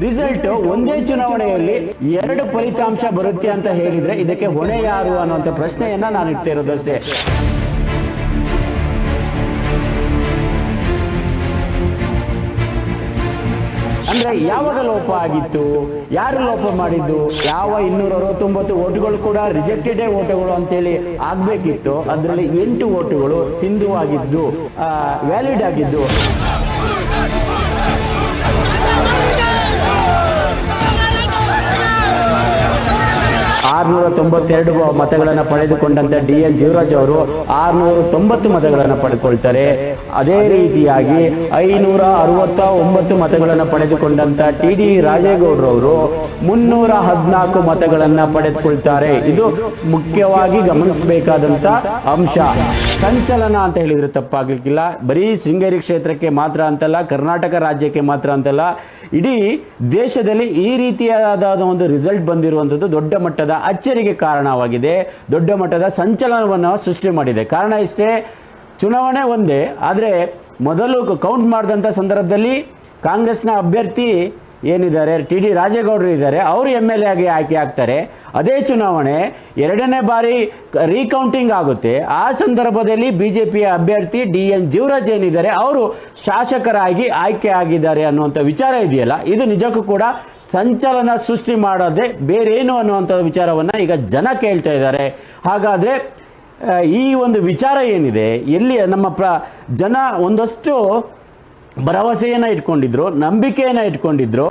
Result ಒಂದೇ ಚುನಾವಣೆಯಲ್ಲಿ ಎರಡು ಫಲಿತಾಂಶ ಬರುತ್ತೆ ಅಂತ ಹೇಳಿದ್ರೆ ಇದಕ್ಕೆ ಹೊಣೆ ಯಾರು ಅನ್ನುವಂಥ ಪ್ರಶ್ನೆಯನ್ನ ನಾನು ಇಡ್ತಾ ಇರೋದಷ್ಟೇ. ಅಂದ್ರೆ ಯಾವಾಗ ಲೋಪ ಆಗಿತ್ತು, ಯಾರು ಲೋಪ ಮಾಡಿದ್ದು, ಯಾವ 269 ಓಟುಗಳು ಕೂಡ ರಿಜೆಕ್ಟೆಡ್ ಓಟುಗಳು ಅಂತೇಳಿ ಆಗ್ಬೇಕಿತ್ತು. ಅದರಲ್ಲಿ 8 ಓಟುಗಳು ಸಿಂಧುವಾಗಿದ್ದು, ವ್ಯಾಲಿಡ್ ಆಗಿದ್ದು. 692 ಮತಗಳನ್ನು ಪಡೆದುಕೊಂಡಂತ DN ಜೀವರಾಜ್ ಅವರು 690 ಮತಗಳನ್ನು ಪಡೆದುಕೊಳ್ತಾರೆ. ಅದೇ ರೀತಿಯಾಗಿ 569 ಮತಗಳನ್ನು ಪಡೆದುಕೊಂಡಂತ TD ರಾಜೇಗೌಡರವರು 314 ಮತಗಳನ್ನು ಪಡೆದುಕೊಳ್ತಾರೆ. ಇದು ಮುಖ್ಯವಾಗಿ ಗಮನಿಸಬೇಕಾದಂತ ಅಂಶ. ಸಂಚಲನ ಅಂತ ಹೇಳಿದ್ರೆ ತಪ್ಪಾಗಲಿಕ್ಕಿಲ್ಲ. ಬರೀ ಶೃಂಗೇರಿ ಕ್ಷೇತ್ರಕ್ಕೆ ಮಾತ್ರ ಅಂತಲ್ಲ, ಕರ್ನಾಟಕ ರಾಜ್ಯಕ್ಕೆ ಮಾತ್ರ ಅಂತಲ್ಲ, ಇಡೀ ದೇಶದಲ್ಲಿ ಈ ರೀತಿಯಾದ ಒಂದು ರಿಸಲ್ಟ್ ಬಂದಿರುವಂಥದ್ದು ದೊಡ್ಡ ಮಟ್ಟದ ಅಚ್ಚರಿಗೆ ಕಾರಣವಾಗಿದೆ, ದೊಡ್ಡ ಮಟ್ಟದ ಸಂಚಲನವನ್ನು ಸೃಷ್ಟಿ ಮಾಡಿದೆ. ಕಾರಣ ಇಷ್ಟೇ, ಚುನಾವಣೆ ಒಂದೇ, ಆದರೆ ಮೊದಲು ಕೌಂಟ್ ಮಾಡಿದಂಥ ಸಂದರ್ಭದಲ್ಲಿ ಕಾಂಗ್ರೆಸ್ನ ಅಭ್ಯರ್ಥಿ ಏನಿದ್ದಾರೆ TD ರಾಜೇಗೌಡರು ಇದ್ದಾರೆ, ಅವರು MLA ಆಗಿ ಆಯ್ಕೆ ಆಗ್ತಾರೆ. ಅದೇ ಚುನಾವಣೆ ಎರಡನೇ ಬಾರಿ ರೀಕೌಂಟಿಂಗ್ ಆಗುತ್ತೆ. ಆ ಸಂದರ್ಭದಲ್ಲಿ BJPಯ ಅಭ್ಯರ್ಥಿ DN ಜೀವರಾಜ್ ಏನಿದ್ದಾರೆ ಅವರು ಶಾಸಕರಾಗಿ ಆಯ್ಕೆ ಆಗಿದ್ದಾರೆ ಅನ್ನುವಂಥ ವಿಚಾರ ಇದೆಯಲ್ಲ, ಇದು ನಿಜಕ್ಕೂ ಕೂಡ ಸಂಚಲನ ಸೃಷ್ಟಿ ಮಾಡೋದೇ ಬೇರೇನು ಅನ್ನುವಂಥ ವಿಚಾರವನ್ನು ಈಗ ಜನ ಕೇಳ್ತಾ ಇದ್ದಾರೆ. ಹಾಗಾದರೆ ಈ ಒಂದು ವಿಚಾರ ಏನಿದೆ, ಎಲ್ಲಿ ನಮ್ಮ ಜನ ಒಂದಷ್ಟು ಭರವಸೆಯನ್ನು ಇಟ್ಕೊಂಡಿದ್ರು, ನಂಬಿಕೆಯನ್ನು ಇಟ್ಕೊಂಡಿದ್ರು,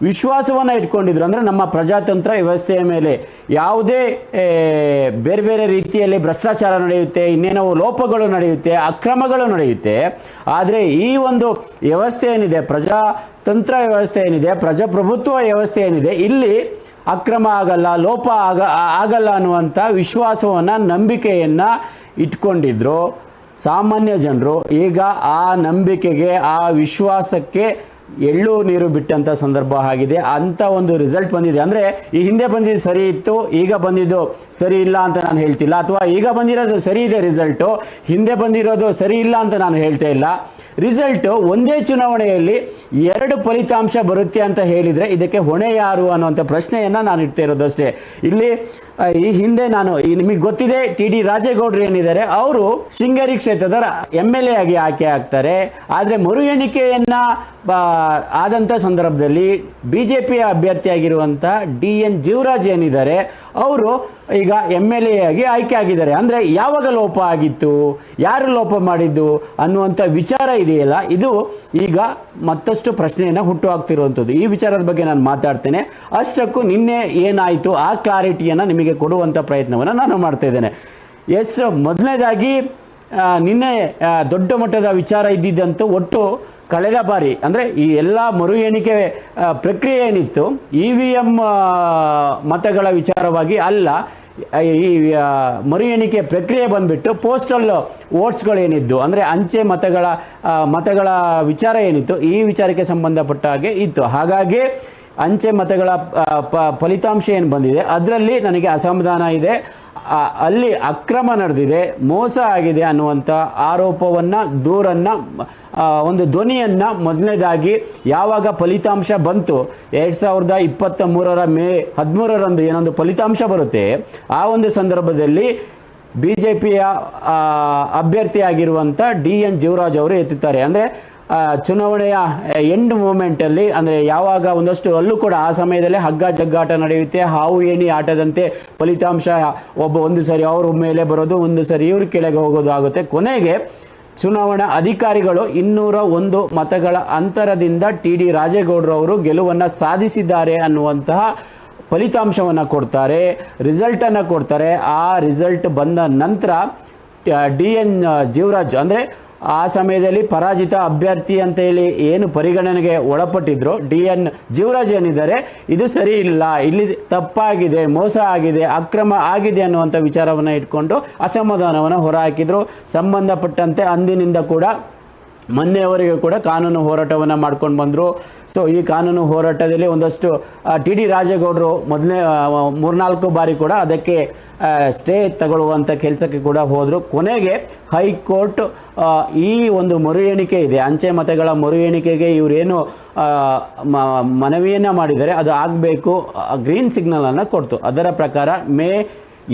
ವಿಶ್ವಾಸವನ್ನು ಇಟ್ಕೊಂಡಿದ್ರು. ಅಂದರೆ ನಮ್ಮ ಪ್ರಜಾತಂತ್ರ ವ್ಯವಸ್ಥೆಯ ಮೇಲೆ ಯಾವುದೇ ಬೇರೆ ಬೇರೆ ರೀತಿಯಲ್ಲಿ ಭ್ರಷ್ಟಾಚಾರ ನಡೆಯುತ್ತೆ, ಇನ್ನೇನೋ ಲೋಪಗಳು ನಡೆಯುತ್ತೆ, ಅಕ್ರಮಗಳು ನಡೆಯುತ್ತೆ. ಆದರೆ ಈ ಒಂದು ವ್ಯವಸ್ಥೆ ಏನಿದೆ, ಪ್ರಜಾತಂತ್ರ ವ್ಯವಸ್ಥೆ ಏನಿದೆ, ಪ್ರಜಾಪ್ರಭುತ್ವ ವ್ಯವಸ್ಥೆ ಏನಿದೆ, ಇಲ್ಲಿ ಅಕ್ರಮ ಆಗಲ್ಲ, ಲೋಪ ಆಗಲ್ಲ ಅನ್ನುವಂಥ ವಿಶ್ವಾಸವನ್ನು, ನಂಬಿಕೆಯನ್ನು ಇಟ್ಕೊಂಡಿದ್ರು ಸಾಮಾನ್ಯ ಜನರು. ಈಗ ಆ ನಂಬಿಕೆಗೆ, ಆ ವಿಶ್ವಾಸಕ್ಕೆ ಎಳ್ಳು ನೀರು ಬಿಟ್ಟಂಥ ಸಂದರ್ಭ ಆಗಿದೆ. ಅಂಥ ಒಂದು ರಿಸಲ್ಟ್ ಬಂದಿದೆ. ಅಂದರೆ ಈ ಹಿಂದೆ ಬಂದಿದ್ದು ಸರಿ ಇತ್ತು, ಈಗ ಬಂದಿದ್ದು ಸರಿ ಇಲ್ಲ ಅಂತ ನಾನು ಹೇಳ್ತಿಲ್ಲ, ಅಥವಾ ಈಗ ಬಂದಿರೋದು ಸರಿ ಇದೆ ರಿಸಲ್ಟು, ಹಿಂದೆ ಬಂದಿರೋದು ಸರಿ ಇಲ್ಲ ಅಂತ ನಾನು ಹೇಳ್ತಾ ಇಲ್ಲ. ರಿಸಲ್ಟ್ ಒಂದೇ ಚುನಾವಣೆಯಲ್ಲಿ ಎರಡು ಫಲಿತಾಂಶ ಬರುತ್ತೆ ಅಂತ ಹೇಳಿದರೆ ಇದಕ್ಕೆ ಹೊಣೆ ಯಾರು ಅನ್ನುವಂಥ ಪ್ರಶ್ನೆಯನ್ನು ನಾನು ಇಡ್ತಾ ಇರೋದಷ್ಟೇ. ಇಲ್ಲಿ ಈ ಹಿಂದೆ ನಿಮಗೆ ಗೊತ್ತಿದೆ, TD ರಾಜೇಗೌಡರು ಏನಿದ್ದಾರೆ ಅವರು ಶೃಂಗೇರಿ ಕ್ಷೇತ್ರದ MLA ಆಗಿ ಆಯ್ಕೆ ಆಗ್ತಾರೆ. ಆದರೆ ಮರು ಎಣಿಕೆಯನ್ನು ಆದಂಥ ಸಂದರ್ಭದಲ್ಲಿ BJPಯ ಅಭ್ಯರ್ಥಿಯಾಗಿರುವಂಥ DN ಜೀವರಾಜ್ ಏನಿದ್ದಾರೆ ಅವರು ಈಗ MLA ಆಗಿ ಆಯ್ಕೆ ಆಗಿದ್ದಾರೆ. ಅಂದರೆ ಯಾವಾಗ ಲೋಪ ಆಗಿತ್ತು, ಯಾರು ಲೋಪ ಮಾಡಿದ್ದು ಅನ್ನುವಂಥ ವಿಚಾರ ಇದೆಯಲ್ಲ, ಇದು ಈಗ ಮತ್ತಷ್ಟು ಪ್ರಶ್ನೆಯನ್ನು ಹುಟ್ಟು ಹಾಕ್ತಿರುವಂಥದ್ದು. ಈ ವಿಚಾರದ ಬಗ್ಗೆ ನಾನು ಮಾತಾಡ್ತೇನೆ. ಅಷ್ಟಕ್ಕೂ ನಿನ್ನೆ ಏನಾಯಿತು ಆ ಕ್ಲಾರಿಟಿಯನ್ನು ನಿಮಗೆ ಕೊಡುವಂಥ ಪ್ರಯತ್ನವನ್ನು ನಾನು ಮಾಡ್ತಾ ಇದ್ದೇನೆ. ಮೊದಲನೇದಾಗಿ ನಿನ್ನೆ ದೊಡ್ಡ ಮಟ್ಟದ ವಿಚಾರ ಇದ್ದಿದ್ದಂತೂ ಒಟ್ಟು ಕಳೆದ ಬಾರಿ ಅಂದರೆ ಈ ಎಲ್ಲ ಮರು ಎಣಿಕೆ ಪ್ರಕ್ರಿಯೆ ಏನಿತ್ತು, EVM ಮತಗಳ ವಿಚಾರವಾಗಿ ಅಲ್ಲ, ಈ ಮರು ಎಣಿಕೆ ಪ್ರಕ್ರಿಯೆ ಬಂದುಬಿಟ್ಟು ಪೋಸ್ಟಲ್ ವೋಟ್ಸ್ಗಳೇನಿದ್ದು, ಅಂದರೆ ಅಂಚೆ ಮತಗಳ ವಿಚಾರ ಏನಿತ್ತು, ಈ ವಿಚಾರಕ್ಕೆ ಸಂಬಂಧಪಟ್ಟ ಹಾಗೆ ಇತ್ತು. ಹಾಗಾಗಿ ಅಂಚೆ ಮತಗಳ ಫಲಿತಾಂಶ ಏನು ಬಂದಿದೆ ಅದರಲ್ಲಿ ನನಗೆ ಅಸಮಾಧಾನ ಇದೆ. ಅಲ್ಲಿ ಅಕ್ರಮ ನಡೆದಿದೆ, ಮೋಸ ಆಗಿದೆ ಅನ್ನುವಂಥ ಆರೋಪವನ್ನು, ದೂರನ್ನು, ಒಂದು ಧ್ವನಿಯನ್ನು ಮೊದಲನೇದಾಗಿ ಯಾವಾಗ ಫಲಿತಾಂಶ ಬಂತು 2023 ಮೇ 13ರಂದು ಏನೊಂದು ಫಲಿತಾಂಶ ಬರುತ್ತೆ, ಆ ಒಂದು ಸಂದರ್ಭದಲ್ಲಿ BJPಯ ಅಭ್ಯರ್ಥಿಯಾಗಿರುವಂಥ DN ಜೀವರಾಜ್ ಅವರು ಎತ್ತುತ್ತಾರೆ. ಅಂದರೆ ಚುನಾವಣೆಯ ಎಂಡ್ ಮೂಮೆಂಟಲ್ಲಿ, ಅಂದರೆ ಯಾವಾಗ ಒಂದಷ್ಟು ಅಲ್ಲೂ ಕೂಡ ಆ ಸಮಯದಲ್ಲಿ ಹಗ್ಗ ಜಗ್ಗಾಟ ನಡೆಯುತ್ತೆ, ಹಾವು ಏಣಿ ಆಟದಂತೆ ಫಲಿತಾಂಶ ಒಂದು ಸರಿ ಅವ್ರ ಮೇಲೆ ಬರೋದು, ಒಂದು ಸರಿ ಇವ್ರ ಕೆಳಗೆ ಹೋಗೋದು ಆಗುತ್ತೆ. ಕೊನೆಗೆ ಚುನಾವಣಾ ಅಧಿಕಾರಿಗಳು 201 ಮತಗಳ ಅಂತರದಿಂದ TD ರಾಜೇಗೌಡರವರು ಗೆಲುವನ್ನು ಸಾಧಿಸಿದ್ದಾರೆ ಅನ್ನುವಂತಹ ಫಲಿತಾಂಶವನ್ನು ಕೊಡ್ತಾರೆ, ರಿಸಲ್ಟನ್ನು ಕೊಡ್ತಾರೆ. ಆ ರಿಸಲ್ಟ್ ಬಂದ ನಂತರ DN ಜೀವರಾಜ್ ಅಂದರೆ ಆ ಸಮಯದಲ್ಲಿ ಪರಾಜಿತ ಅಭ್ಯರ್ಥಿ ಅಂತ ಹೇಳಿ ಏನು ಪರಿಗಣನೆಗೆ ಒಳಪಟ್ಟಿದ್ರು DN ಜೀವರಾಜ್ ಏನಿದ್ದಾರೆ, ಇದು ಸರಿ ಇಲ್ಲ, ಇಲ್ಲಿ ತಪ್ಪಾಗಿದೆ, ಮೋಸ ಆಗಿದೆ, ಅಕ್ರಮ ಆಗಿದೆ ಅನ್ನುವಂಥ ವಿಚಾರವನ್ನು ಇಟ್ಕೊಂಡು ಅಸಮಾಧಾನವನ್ನು ಹೊರಹಾಕಿದ್ರು. ಸಂಬಂಧಪಟ್ಟಂತೆ ಅಂದಿನಿಂದ ಕೂಡ ಮೊನ್ನೆಯವರೆಗೂ ಕೂಡ ಕಾನೂನು ಹೋರಾಟವನ್ನು ಮಾಡ್ಕೊಂಡು ಬಂದರು. ಸೊ ಈ ಕಾನೂನು ಹೋರಾಟದಲ್ಲಿ ಒಂದಷ್ಟು ಟಿ ಡಿ ರಾಜೇಗೌಡರು ಮೊದಲನೇ 3-4 ಬಾರಿ ಕೂಡ ಅದಕ್ಕೆ ಸ್ಟೇ ತಗೊಳ್ಳುವಂಥ ಕೆಲಸಕ್ಕೆ ಕೂಡ ಹೋದರು. ಕೊನೆಗೆ ಹೈಕೋರ್ಟ್ ಈ ಒಂದು ಮರು ಎಣಿಕೆ ಇದೆ, ಅಂಚೆ ಮತಗಳ ಮರು ಎಣಿಕೆಗೆ ಇವರೇನು ಮನವಿಯನ್ನು ಮಾಡಿದ್ದಾರೆ ಅದು ಆಗಬೇಕು, ಗ್ರೀನ್ ಸಿಗ್ನಲನ್ನು ಕೊಡ್ತು. ಅದರ ಪ್ರಕಾರ ಮೇ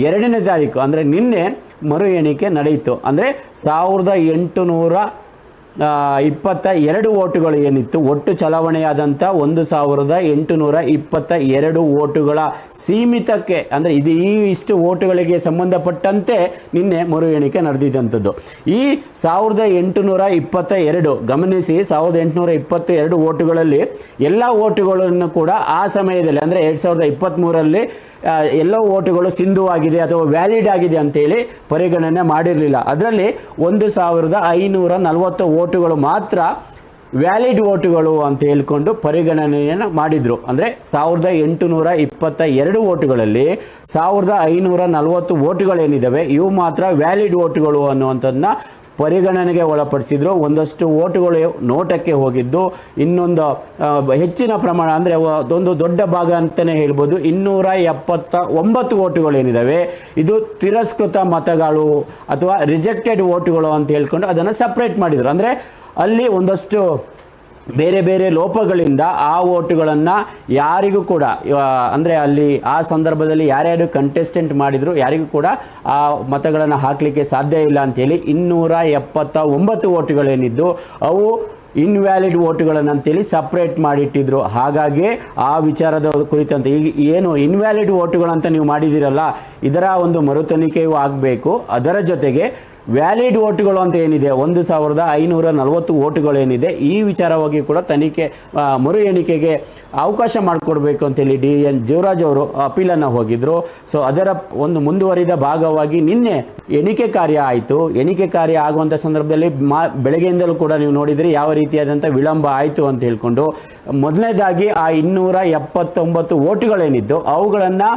2ನೇ ತಾರೀಕು ಅಂದರೆ ನಿನ್ನೆ ಮರು ಎಣಿಕೆ ನಡೆಯಿತು. ಅಂದರೆ 1822 ವೋಟುಗಳು ಏನಿತ್ತು, ಒಟ್ಟು ಚಲಾವಣೆಯಾದಂಥ 1822 ವೋಟುಗಳ ಸೀಮಿತಕ್ಕೆ, ಅಂದರೆ ಇಷ್ಟು ವೋಟುಗಳಿಗೆ ಸಂಬಂಧಪಟ್ಟಂತೆ ನಿನ್ನೆ ಮರು ಎಣಿಕೆ ನಡೆದಿದ್ದಂಥದ್ದು. ಈ 1822 ಗಮನಿಸಿ, 1822 ವೋಟುಗಳಲ್ಲಿ ಎಲ್ಲ ವೋಟುಗಳನ್ನು ಕೂಡ ಆ ಸಮಯದಲ್ಲಿ ಅಂದರೆ 2023ರಲ್ಲಿ ಎಲ್ಲ ವೋಟುಗಳು ಸಿಂಧುವಾಗಿದೆ ಅಥವಾ ವ್ಯಾಲಿಡ್ ಆಗಿದೆ ಅಂತೇಳಿ ಪರಿಗಣನೆ ಮಾಡಿರಲಿಲ್ಲ. ಅದರಲ್ಲಿ 1540 ವೋಟುಗಳು ಮಾತ್ರ ವ್ಯಾಲಿಡ್ ವೋಟುಗಳು ಅಂತ ಹೇಳ್ಕೊಂಡು ಪರಿಗಣನೆಯನ್ನು ಮಾಡಿದರು. ಅಂದರೆ 1822 ವೋಟುಗಳಲ್ಲಿ 1540 ವೋಟುಗಳೇನಿದ್ದಾವೆ ಇವು ಮಾತ್ರ ವ್ಯಾಲಿಡ್ ವೋಟುಗಳು ಅನ್ನುವಂಥದ್ದನ್ನ ಪರಿಗಣನೆಗೆ ಒಳಪಡಿಸಿದ್ರು. ಒಂದಷ್ಟು ವೋಟುಗಳು ನೋಟಕ್ಕೆ ಹೋಗಿದ್ದು, ಇನ್ನೊಂದು ಹೆಚ್ಚಿನ ಪ್ರಮಾಣ ಅಂದರೆ ಒಂದು ದೊಡ್ಡ ಭಾಗ ಅಂತಲೇ ಹೇಳ್ಬೋದು, 279 ವೋಟುಗಳೇನಿದ್ದಾವೆ ಇದು ತಿರಸ್ಕೃತ ಮತಗಳು ಅಥವಾ ರಿಜೆಕ್ಟೆಡ್ ವೋಟುಗಳು ಅಂತ ಹೇಳ್ಕೊಂಡು ಅದನ್ನು ಸಪ್ರೇಟ್ ಮಾಡಿದರು. ಅಂದರೆ ಅಲ್ಲಿ ಒಂದಷ್ಟು ಬೇರೆ ಬೇರೆ ಲೋಪಗಳಿಂದ ಆ ವೋಟುಗಳನ್ನು ಯಾರಿಗೂ ಕೂಡ ಅಂದರೆ ಅಲ್ಲಿ ಆ ಸಂದರ್ಭದಲ್ಲಿ ಯಾರ್ಯಾರು ಕಂಟೆಸ್ಟೆಂಟ್ ಮಾಡಿದ್ರು ಯಾರಿಗೂ ಕೂಡ ಆ ಮತಗಳನ್ನು ಹಾಕಲಿಕ್ಕೆ ಸಾಧ್ಯ ಇಲ್ಲ ಅಂಥೇಳಿ 279 ವೋಟುಗಳೇನಿದ್ದು ಅವು ಇನ್ವ್ಯಾಲಿಡ್ ವೋಟುಗಳನ್ನಂತೇಳಿ ಸಪ್ರೇಟ್ ಮಾಡಿಟ್ಟಿದ್ರು. ಹಾಗಾಗಿ ಆ ವಿಚಾರದ ಕುರಿತಂತೆ ಈಗ ಏನು ಇನ್ವ್ಯಾಲಿಡ್ ವೋಟುಗಳಂತ ನೀವು ಮಾಡಿದ್ದೀರಲ್ಲ ಇದರ ಒಂದು ಮರುತನಿಖೆಯೂ ಆಗಬೇಕು. ಅದರ ಜೊತೆಗೆ ವ್ಯಾಲಿಡ್ ವೋಟುಗಳು ಅಂತ ಏನಿದೆ 1540 ವೋಟುಗಳೇನಿದೆ ಈ ವಿಚಾರವಾಗಿ ಕೂಡ ತನಿಖೆ ಮರು ಎಣಿಕೆಗೆ ಅವಕಾಶ ಮಾಡಿಕೊಡ್ಬೇಕು ಅಂತೇಳಿ DN ಜೀವರಾಜ್ ಅವರು ಅಪೀಲನ್ನು ಹೋಗಿದ್ರು. ಸೊ ಅದರ ಒಂದು ಮುಂದುವರಿದ ಭಾಗವಾಗಿ ನಿನ್ನೆ ಎಣಿಕೆ ಕಾರ್ಯ ಆಯಿತು. ಎಣಿಕೆ ಕಾರ್ಯ ಆಗುವಂಥ ಸಂದರ್ಭದಲ್ಲಿ ಬೆಳಗ್ಗೆಯಿಂದಲೂ ಕೂಡ ನೀವು ನೋಡಿದರೆ ಯಾವ ರೀತಿಯಾದಂಥ ವಿಳಂಬ ಆಯಿತು ಅಂತ ಹೇಳ್ಕೊಂಡು ಮೊದಲನೇದಾಗಿ ಆ 279 ವೋಟುಗಳೇನಿದ್ದು ಅವುಗಳನ್ನು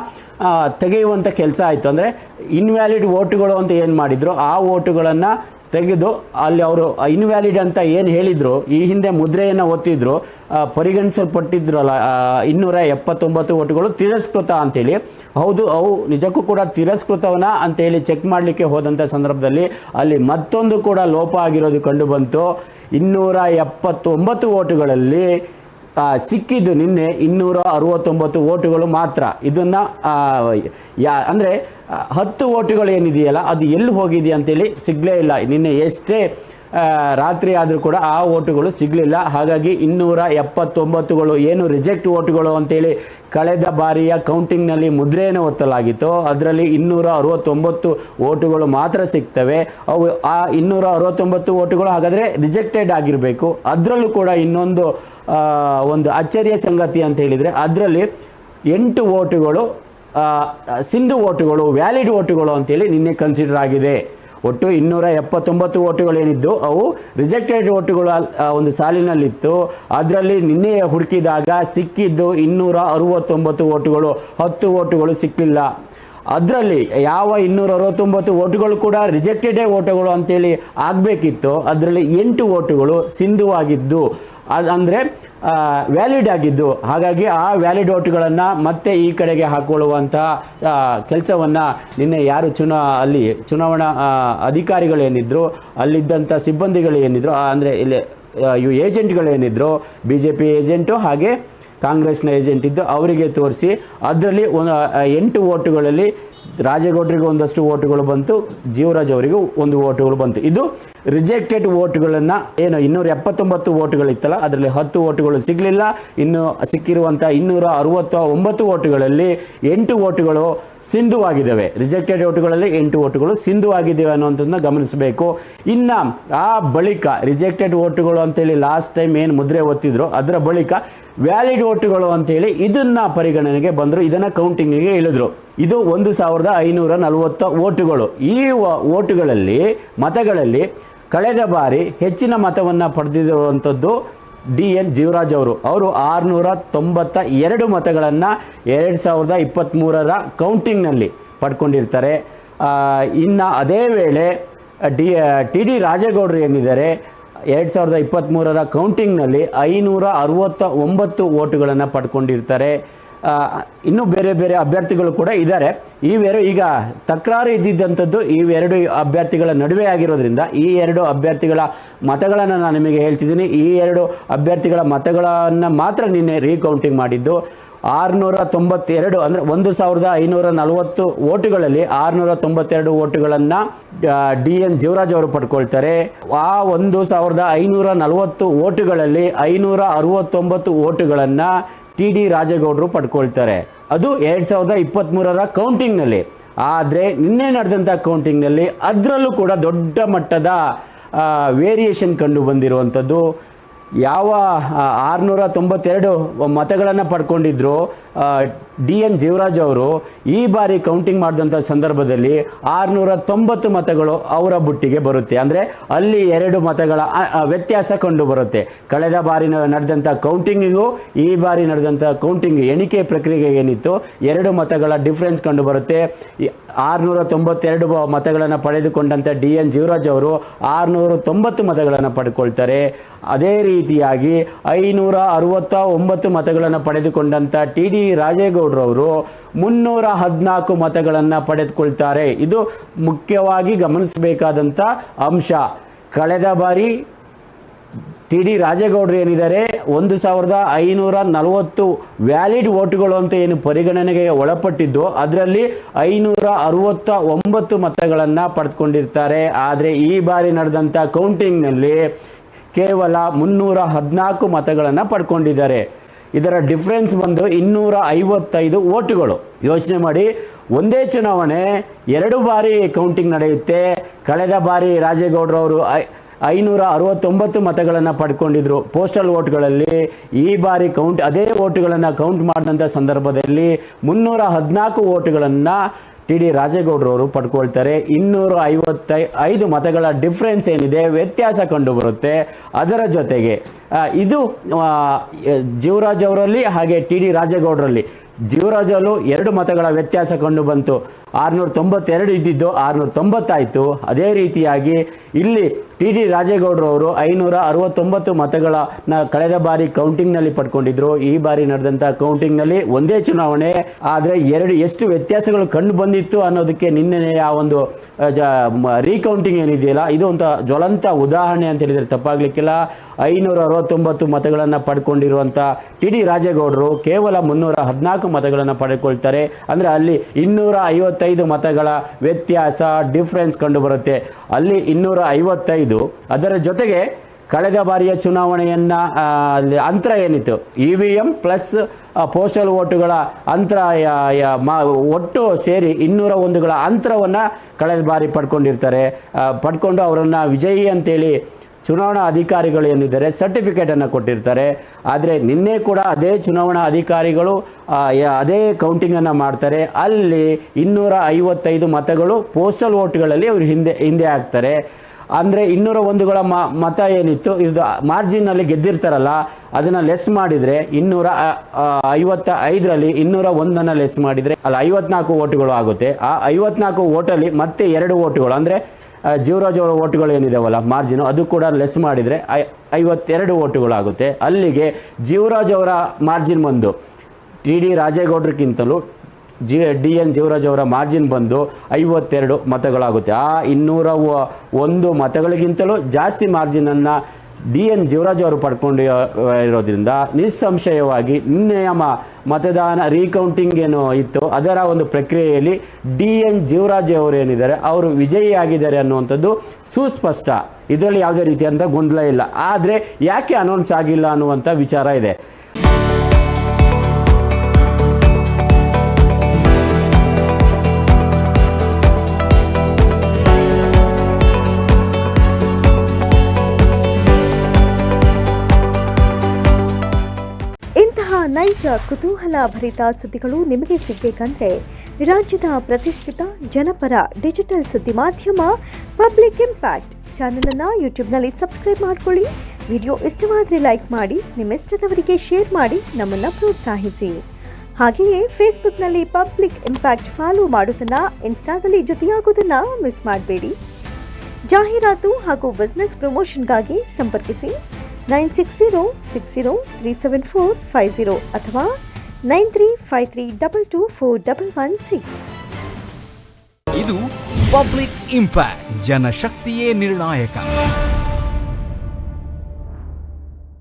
ತೆಗೆಯುವಂಥ ಕೆಲಸ ಆಯಿತು. ಅಂದರೆ ಇನ್ವ್ಯಾಲಿಡ್ ವೋಟುಗಳು ಅಂತ ಏನು ಮಾಡಿದ್ರು ಆ ವೋಟುಗಳನ್ನು ತೆಗೆದು ಅಲ್ಲಿ ಅವರು ಇನ್ವ್ಯಾಲಿಡ್ ಅಂತ ಏನು ಹೇಳಿದರು, ಈ ಹಿಂದೆ ಮುದ್ರೆಯನ್ನು ಒತ್ತಿದ್ರು, ಪರಿಗಣಿಸಲ್ಪಟ್ಟಿದ್ರಲ್ಲ 279 ವೋಟುಗಳು ತಿರಸ್ಕೃತ ಅಂಥೇಳಿ. ಹೌದು, ಅವು ನಿಜಕ್ಕೂ ಕೂಡ ತಿರಸ್ಕೃತವನ ಅಂತೇಳಿ ಚೆಕ್ ಮಾಡಲಿಕ್ಕೆ ಹೋದಂಥ ಸಂದರ್ಭದಲ್ಲಿ ಅಲ್ಲಿ ಮತ್ತೊಂದು ಕೂಡ ಲೋಪ ಆಗಿರೋದು ಕಂಡು ಬಂತು. 279 ವೋಟುಗಳಲ್ಲಿ ಸಿಕ್ಕಿದ್ದು ನಿನ್ನೆ 269 ವೋಟುಗಳು ಮಾತ್ರ. ಇದನ್ನು ಅಂದರೆ 10 ವೋಟುಗಳು ಏನಿದೆಯಲ್ಲ ಅದು ಎಲ್ಲಿ ಹೋಗಿದೆಯಾ ಅಂತೇಳಿ ಸಿಗಲೇ ಇಲ್ಲ. ನಿನ್ನೆ ಎಷ್ಟೇ ರಾತ್ರಿ ಆದರೂ ಕೂಡ ಆ ವೋಟುಗಳು ಸಿಗಲಿಲ್ಲ. ಹಾಗಾಗಿ 279ಗಳು ಏನು ರಿಜೆಕ್ಟ್ ವೋಟುಗಳು ಅಂತೇಳಿ ಕಳೆದ ಬಾರಿಯ ಕೌಂಟಿಂಗ್ನಲ್ಲಿ ಮುದ್ರೆಯನ್ನು ಒತ್ತಲಾಗಿತ್ತು, ಅದರಲ್ಲಿ 269 ವೋಟುಗಳು ಮಾತ್ರ ಸಿಗ್ತವೆ. ಅವು ಆ 269 ವೋಟುಗಳು ಹಾಗಾದರೆ ರಿಜೆಕ್ಟೆಡ್ ಆಗಿರಬೇಕು. ಅದರಲ್ಲೂ ಕೂಡ ಇನ್ನೊಂದು ಒಂದು ಅಚ್ಚರಿಯ ಸಂಗತಿ ಅಂತ ಹೇಳಿದರೆ ಅದರಲ್ಲಿ 8 ವೋಟುಗಳು ಸಿಂಧು ವೋಟುಗಳು, ವ್ಯಾಲಿಡ್ ವೋಟುಗಳು ಅಂತೇಳಿ ನಿನ್ನೆ ಕನ್ಸಿಡರ್ ಆಗಿದೆ. ಒಟ್ಟು 279 ವೋಟುಗಳೇನಿದ್ದು ಅವು ರಿಜೆಕ್ಟೆಡ್ ವೋಟುಗಳು ಒಂದು ಸಾಲಿನಲ್ಲಿತ್ತು. ಅದರಲ್ಲಿ ನಿನ್ನೆ ಹುಡುಕಿದಾಗ ಸಿಕ್ಕಿದ್ದು 269 ವೋಟುಗಳು, 10 ವೋಟುಗಳು ಸಿಕ್ಕಿಲ್ಲ. ಅದರಲ್ಲಿ ಯಾವ 269 ವೋಟುಗಳು ಕೂಡ ರಿಜೆಕ್ಟೆಡೇ ವೋಟುಗಳು ಅಂತೇಳಿ ಆಗಬೇಕಿತ್ತು. ಅದರಲ್ಲಿ 8 ವೋಟುಗಳು ಸಿಂಧುವಾಗಿದ್ದು, ಅಂದರೆ ವ್ಯಾಲಿಡ್ ಆಗಿದ್ದು. ಹಾಗಾಗಿ ಆ ವ್ಯಾಲಿಡ್ ವೋಟುಗಳನ್ನು ಮತ್ತೆ ಈ ಕಡೆಗೆ ಹಾಕೊಳ್ಳುವಂಥ ಕೆಲಸವನ್ನು ನಿನ್ನೆ ಯಾರು ಅಲ್ಲಿ ಚುನಾವಣಾ ಅಧಿಕಾರಿಗಳೇನಿದ್ರು, ಅಲ್ಲಿದ್ದಂಥ ಸಿಬ್ಬಂದಿಗಳೇನಿದ್ರು, ಅಂದರೆ ಇಲ್ಲಿ ಏಜೆಂಟ್ಗಳೇನಿದ್ರು, BJP ಏಜೆಂಟು ಹಾಗೆ ಕಾಂಗ್ರೆಸ್ನ ಏಜೆಂಟ್ ಇದ್ದು ಅವರಿಗೆ ತೋರಿಸಿ ಅದರಲ್ಲಿ 8 ವೋಟುಗಳಲ್ಲಿ ರಾಜೇಗೌಡರಿಗೆ ಒಂದಷ್ಟು ವೋಟುಗಳು ಬಂತು, ಜೀವರಾಜ್ ಅವರಿಗೂ 1 ವೋಟುಗಳು ಬಂತು. ಇದು ರಿಜೆಕ್ಟೆಡ್ ವೋಟುಗಳನ್ನು ಏನು 279 ವೋಟುಗಳಿತ್ತಲ್ಲ ಅದರಲ್ಲಿ 10 ವೋಟುಗಳು ಸಿಗಲಿಲ್ಲ. ಇನ್ನು ಸಿಕ್ಕಿರುವಂಥ 269 ವೋಟುಗಳಲ್ಲಿ 8 ವೋಟುಗಳು ಸಿಂಧುವಾಗಿದ್ದಾವೆ. ರಿಜೆಕ್ಟೆಡ್ ವೋಟುಗಳಲ್ಲಿ 8 ವೋಟುಗಳು ಸಿಂಧುವಾಗಿದ್ದಾವೆ ಅನ್ನುವಂಥದ್ದನ್ನ ಗಮನಿಸಬೇಕು. ಇನ್ನು ಆ ಬಳಿಕ ರಿಜೆಕ್ಟೆಡ್ ವೋಟುಗಳು ಅಂತೇಳಿ ಲಾಸ್ಟ್ ಟೈಮ್ ಏನು ಮುದ್ರೆ ಒತ್ತಿದ್ರು ಅದರ ಬಳಿಕ ವ್ಯಾಲಿಡ್ ವೋಟುಗಳು ಅಂತೇಳಿ ಇದನ್ನು ಪರಿಗಣನೆಗೆ ಬಂದರು, ಇದನ್ನು ಕೌಂಟಿಂಗಿಗೆ ಇಳಿದ್ರು. ಇದು 1540 ವೋಟುಗಳು. ಈ ವೋಟುಗಳಲ್ಲಿ ಮತಗಳಲ್ಲಿ ಕಳೆದ ಬಾರಿ ಹೆಚ್ಚಿನ ಮತವನ್ನು ಪಡೆದಿರುವಂಥದ್ದು DN ಜೀವರಾಜ್ ಅವರು 692 ಮತಗಳನ್ನು 2023ರ ಕೌಂಟಿಂಗ್ನಲ್ಲಿ ಪಡ್ಕೊಂಡಿರ್ತಾರೆ. ಇನ್ನು ಅದೇ ವೇಳೆ TD ರಾಜೇಗೌಡರು ಏನಿದ್ದಾರೆ 2023 ಕೌಂಟಿಂಗ್ನಲ್ಲಿ 569 ವೋಟುಗಳನ್ನು ಪಡ್ಕೊಂಡಿರ್ತಾರೆ. ಇನ್ನೂ ಬೇರೆ ಬೇರೆ ಅಭ್ಯರ್ಥಿಗಳು ಕೂಡ ಇದ್ದಾರೆ. ಈಗ ತಕರಾರು ಇದ್ದಿದ್ದಂಥದ್ದು ಇವೆರಡು ಅಭ್ಯರ್ಥಿಗಳ ನಡುವೆ ಆಗಿರೋದ್ರಿಂದ ಈ ಎರಡು ಅಭ್ಯರ್ಥಿಗಳ ಮತಗಳನ್ನು ನಾನು ನಿಮಗೆ ಹೇಳ್ತಿದ್ದೀನಿ. ಈ ಎರಡು ಅಭ್ಯರ್ಥಿಗಳ ಮತಗಳನ್ನು ಮಾತ್ರ ನಿನ್ನೆ ರೀಕೌಂಟಿಂಗ್ ಮಾಡಿದ್ದು. 692 ಅಂದರೆ 1540 ವೋಟುಗಳಲ್ಲಿ 692 ವೋಟುಗಳನ್ನು DN ಜೀವರಾಜ್ ಅವರು ಪಡ್ಕೊಳ್ತಾರೆ. ಆ 1540 ವೋಟುಗಳಲ್ಲಿ 569 ವೋಟುಗಳನ್ನು TD ರಾಜೇಗೌಡರು ಪಡ್ಕೊಳ್ತಾರೆ. ಅದು 2023 ಕೌಂಟಿಂಗ್ನಲ್ಲಿ. ಆದರೆ ನಿನ್ನೆ ನಡೆದಂಥ ಕೌಂಟಿಂಗ್ನಲ್ಲಿ ಅದರಲ್ಲೂ ಕೂಡ ದೊಡ್ಡ ಮಟ್ಟದ ವೇರಿಯೇಷನ್ ಕಂಡು ಬಂದಿರುವಂಥದ್ದು. ಯಾವ 692 ಮತಗಳನ್ನು ಪಡ್ಕೊಂಡಿದ್ರು DN ಜೀವರಾಜ್ ಅವರು, ಈ ಬಾರಿ ಕೌಂಟಿಂಗ್ ಮಾಡಿದಂಥ ಸಂದರ್ಭದಲ್ಲಿ 690 ಮತಗಳು ಅವರ ಬುಟ್ಟಿಗೆ ಬರುತ್ತೆ. ಅಂದರೆ ಅಲ್ಲಿ 2 ಮತಗಳ ವ್ಯತ್ಯಾಸ ಕಂಡು ಬರುತ್ತೆ. ಕಳೆದ ಬಾರಿ ನಡೆದಂಥ ಕೌಂಟಿಂಗಿಗೂ ಈ ಬಾರಿ ನಡೆದಂಥ ಕೌಂಟಿಂಗ್ ಎಣಿಕೆ ಪ್ರಕ್ರಿಯೆ ಏನಿತ್ತು 2 ಮತಗಳ ಡಿಫ್ರೆನ್ಸ್ ಕಂಡು ಬರುತ್ತೆ. 692 ಮತಗಳನ್ನು ಪಡೆದುಕೊಂಡಂಥ DN ಜೀವರಾಜ್ ಅವರು 690 ಮತಗಳನ್ನು ಪಡ್ಕೊಳ್ತಾರೆ. ಅದೇ ರೀತಿಯಾಗಿ 569 ಮತಗಳನ್ನು ಪಡೆದುಕೊಂಡಂಥ TD ರಾಜೇಗೌಡರವರು 314 ಮತಗಳನ್ನು ಪಡೆದುಕೊಳ್ತಾರೆ. ಇದು ಮುಖ್ಯವಾಗಿ ಗಮನಿಸಬೇಕಾದಂಥ ಅಂಶ. ಕಳೆದ ಬಾರಿ TD ರಾಜೇಗೌಡರು ಏನಿದ್ದಾರೆ 1540 ವ್ಯಾಲಿಡ್ ವೋಟುಗಳು ಅಂತ ಏನು ಪರಿಗಣನೆಗೆ ಒಳಪಟ್ಟಿದ್ದು ಅದರಲ್ಲಿ 569 ಮತಗಳನ್ನು ಪಡೆದುಕೊಂಡಿರ್ತಾರೆ. ಆದರೆ ಈ ಬಾರಿ ನಡೆದಂಥ ಕೌಂಟಿಂಗ್ನಲ್ಲಿ ಕೇವಲ 314 ಮತಗಳನ್ನು ಪಡ್ಕೊಂಡಿದ್ದಾರೆ. ಇದರ ಡಿಫ್ರೆನ್ಸ್ ಬಂದು 255 ವೋಟುಗಳು. ಯೋಚನೆ ಮಾಡಿ, ಒಂದೇ ಚುನಾವಣೆ 2 ಬಾರಿ ಕೌಂಟಿಂಗ್ ನಡೆಯುತ್ತೆ. ಕಳೆದ ಬಾರಿ ರಾಜೇಗೌಡರವರು 569 ಮತಗಳನ್ನು ಪಡ್ಕೊಂಡಿದ್ರು ಪೋಸ್ಟಲ್ ವೋಟ್ಗಳಲ್ಲಿ. ಈ ಬಾರಿ ಅದೇ ವೋಟುಗಳನ್ನು ಕೌಂಟ್ ಮಾಡಿದಂಥ ಸಂದರ್ಭದಲ್ಲಿ 314 ವೋಟುಗಳನ್ನು TD ರಾಜೇಗೌಡರವರು ಪಡ್ಕೊಳ್ತಾರೆ. 255 ಮತಗಳ ಡಿಫ್ರೆನ್ಸ್ ಏನಿದೆ, ವ್ಯತ್ಯಾಸ ಕಂಡು ಬರುತ್ತೆ. ಅದರ ಜೊತೆಗೆ ಇದು ಜೀವರಾಜ್ ಅವರಲ್ಲಿ ಹಾಗೆ TD ರಾಜೇಗೌಡರಲ್ಲಿ ಜೀವರಾಜಲ್ಲೂ 2 ಮತಗಳ ವ್ಯತ್ಯಾಸ ಕಂಡು ಬಂತು. 692 ಇದ್ದಿದ್ದು 690 ಆಯಿತು. ಅದೇ ರೀತಿಯಾಗಿ ಇಲ್ಲಿ TD ರಾಜೇಗೌಡರವರು 569 ಮತಗಳನ್ನ ಕಳೆದ ಬಾರಿ ಕೌಂಟಿಂಗ್ನಲ್ಲಿ ಪಡ್ಕೊಂಡಿದ್ರು. ಈ ಬಾರಿ ನಡೆದಂಥ ಕೌಂಟಿಂಗ್ನಲ್ಲಿ ಒಂದೇ ಚುನಾವಣೆ, ಆದರೆ ಎಷ್ಟು ವ್ಯತ್ಯಾಸಗಳು ಕಂಡು ಬಂದಿತ್ತು ಅನ್ನೋದಕ್ಕೆ ನಿನ್ನೆ ಆ ಒಂದು ರೀಕೌಂಟಿಂಗ್ ಏನಿದೆಯಲ್ಲ, ಇದು ಒಂದು ಜ್ವಲಂತ ಉದಾಹರಣೆ ಅಂತ ಹೇಳಿದರೆ ತಪ್ಪಾಗಲಿಕ್ಕಿಲ್ಲ. 569 ಮತಗಳನ್ನು ಪಡ್ಕೊಂಡಿರುವಂಥ TD ರಾಜೇಗೌಡರು ಕೇವಲ 314 ಮತಗಳನ್ನು ಪಡೆದುಕೊಳ್ತಾರೆ. ಅಂದರೆ ಅಲ್ಲಿ 255 ಮತಗಳ ವ್ಯತ್ಯಾಸ ಡಿಫ್ರೆನ್ಸ್ ಕಂಡು ಬರುತ್ತೆ. ಅಲ್ಲಿ 255. ಅದರ ಜೊತೆಗೆ ಕಳೆದ ಬಾರಿಯ ಚುನಾವಣೆಯನ್ನು ಅಂತರ ಏನಿತ್ತು, EVM ಪ್ಲಸ್ ಪೋಸ್ಟಲ್ ವೋಟುಗಳ ಅಂತರ ಒಟ್ಟು ಸೇರಿ 201ಗಳ ಅಂತರವನ್ನು ಕಳೆದ ಬಾರಿ ಪಡ್ಕೊಂಡು ಅವರನ್ನು ವಿಜಯಿ ಅಂತೇಳಿ ಚುನಾವಣಾ ಅಧಿಕಾರಿಗಳು ಏನಿದ್ದಾರೆ ಸರ್ಟಿಫಿಕೇಟನ್ನು ಕೊಟ್ಟಿರ್ತಾರೆ. ಆದರೆ ನಿನ್ನೆ ಕೂಡ ಅದೇ ಚುನಾವಣಾ ಅಧಿಕಾರಿಗಳು ಅದೇ ಕೌಂಟಿಂಗನ್ನು ಮಾಡ್ತಾರೆ. ಅಲ್ಲಿ 255 ಮತಗಳು ಪೋಸ್ಟಲ್ ವೋಟ್ಗಳಲ್ಲಿ ಅವರು ಹಿಂದೆ ಹಾಕ್ತಾರೆ. ಅಂದರೆ 201ಗಳ ಮತ ಏನಿತ್ತು ಇದು ಮಾರ್ಜಿನ್ನಲ್ಲಿ ಗೆದ್ದಿರ್ತಾರಲ್ಲ, ಅದನ್ನು ಲೆಸ್ ಮಾಡಿದರೆ 255ರಲ್ಲಿ 201 ಲೆಸ್ ಮಾಡಿದರೆ ಅಲ್ಲಿ 54 ವೋಟುಗಳು ಆಗುತ್ತೆ. ಆ 54 ವೋಟಲ್ಲಿ ಮತ್ತೆ 2 ವೋಟುಗಳು ಅಂದರೆ ಜೀವರಾಜ್ ಅವರ ವೋಟುಗಳು ಏನಿದಾವಲ್ಲ ಮಾರ್ಜಿನು, ಅದು ಕೂಡ ಲೆಸ್ ಮಾಡಿದರೆ 52 ವೋಟುಗಳಾಗುತ್ತೆ. ಅಲ್ಲಿಗೆ ಜೀವರಾಜ್ ಅವರ ಮಾರ್ಜಿನ್ ಬಂದು TD ರಾಜೇಗೌಡರಿಗಿಂತಲೂ DN ಜೀವರಾಜ್ ಅವರ ಮಾರ್ಜಿನ್ ಬಂದು 52 ಮತಗಳಾಗುತ್ತೆ. ಆ 201 ಮತಗಳಿಗಿಂತಲೂ ಜಾಸ್ತಿ ಮಾರ್ಜಿನನ್ನು DN ಜೀವರಾಜ್ ಅವರು ಪಡ್ಕೊಂಡು ಇರೋದ್ರಿಂದ ನಿಸ್ಸಂಶಯವಾಗಿ ನಿನ್ನೆಯ ಮತದಾನ ರೀಕೌಂಟಿಂಗ್ ಏನು ಇತ್ತು ಅದರ ಒಂದು ಪ್ರಕ್ರಿಯೆಯಲ್ಲಿ DN ಜೀವರಾಜ್ ಅವರು ಏನಿದ್ದಾರೆ ಅವರು ವಿಜಯಿಯಾಗಿದ್ದಾರೆ ಅನ್ನುವಂಥದ್ದು ಸುಸ್ಪಷ್ಟ. ಇದರಲ್ಲಿ ಯಾವುದೇ ರೀತಿಯಾದಂಥ ಗೊಂದಲ ಇಲ್ಲ. ಆದರೆ ಯಾಕೆ ಅನೌನ್ಸ್ ಆಗಿಲ್ಲ ಅನ್ನುವಂಥ ವಿಚಾರ ಇದೆ. ನೈಜ ಕುತೂಹಲ ಭರಿತ ಸುದ್ದಿಗಳು ನಿಮಗೆ ಸಿಗಬೇಕಂದ್ರೆ ರಾಜ್ಯದ ಪ್ರತಿಷ್ಠಿತ ಜನಪರ ಡಿಜಿಟಲ್ ಸುದ್ದಿ ಮಾಧ್ಯಮ ಪಬ್ಲಿಕ್ ಇಂಪ್ಯಾಕ್ಟ್ ಚಾನೆಲ್ ಯೂಟ್ಯೂಬ್ನಲ್ಲಿ ಸಬ್ಸ್ಕ್ರೈಬ್ ಮಾಡ್ಕೊಳ್ಳಿ. ವಿಡಿಯೋ ಇಷ್ಟವಾದರೆ ಲೈಕ್ ಮಾಡಿ, ನಿಮ್ಮಿಷ್ಟದವರಿಗೆ ಶೇರ್ ಮಾಡಿ ನಮ್ಮನ್ನು ಪ್ರೋತ್ಸಾಹಿಸಿ. ಹಾಗೆಯೇ ಫೇಸ್ಬುಕ್ನಲ್ಲಿ ಪಬ್ಲಿಕ್ ಇಂಪ್ಯಾಕ್ಟ್ ಫಾಲೋ ಮಾಡೋದನ್ನು, ಇನ್ಸ್ಟಾದಲ್ಲಿ ಜೊತೆಯಾಗೋದನ್ನು ಮಿಸ್ ಮಾಡಬೇಡಿ. ಜಾಹೀರಾತು ಹಾಗೂ ಬಿಸ್ನೆಸ್ ಪ್ರಮೋಷನ್ಗಾಗಿ ಸಂಪರ್ಕಿಸಿ 9606037450 ಅಥವಾ 9353224116. ಇದು ಪಬ್ಲಿಕ್ ಇಂಪ್ಯಾಕ್ಟ್, ಜನಶಕ್ತಿಯೇ ನಿರ್ಣಾಯಕ.